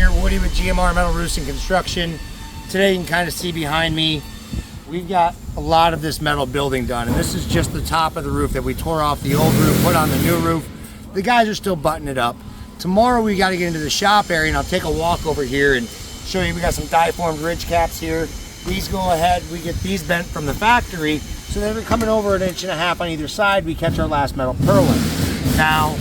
here, Woody with GMR Metal Roofs and Construction. Today you can kind of see behind me, we've got a lot of this metal building done, and this is just the top of the roof that we tore off the old roof, put on the new roof. The guys are still buttoning it up. Tomorrow we got to get into the shop area, and I'll take a walk over here and show you. We got some die-formed ridge caps here. These go ahead, we get these bent from the factory, so they're coming over 1.5 inches on either side. We catch our last metal purlin. Now,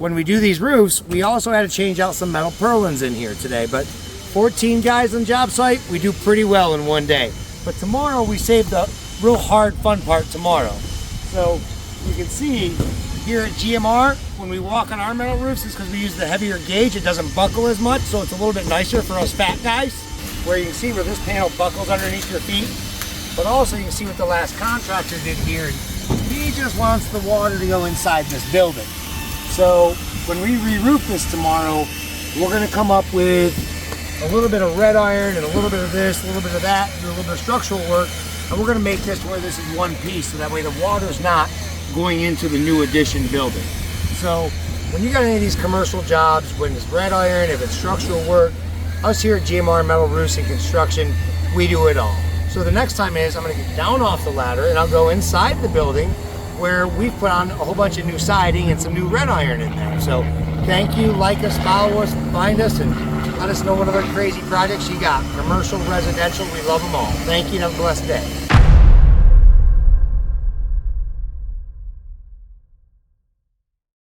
when we do these roofs, we also had to change out some metal purlins in here today, but 14 guys on job site, we do pretty well in one day. But tomorrow we save the real hard fun part tomorrow. So you can see here at GMR, when we walk on our metal roofs, it's because we use the heavier gauge. It doesn't buckle as much, so it's a little bit nicer for us fat guys. Where you can see where this panel buckles underneath your feet. But also you can see what the last contractor did here. He just wants the water to go inside this building. So when we re-roof this tomorrow, we're gonna come up with a little bit of red iron and a little bit of this, a little bit of that, do a little bit of structural work, and we're gonna make this where this is one piece, so that way the water's not going into the new addition building. So when you got any of these commercial jobs, when it's red iron, if it's structural work, us here at GMR Metal Roofs and Construction, we do it all. So the next time is I'm gonna get down off the ladder and I'll go inside the building where we've put on a whole bunch of new siding and some new red iron in there. So thank you, like us, follow us, find us, and let us know what other crazy projects you got. Commercial, residential, we love them all. Thank you and have a blessed day.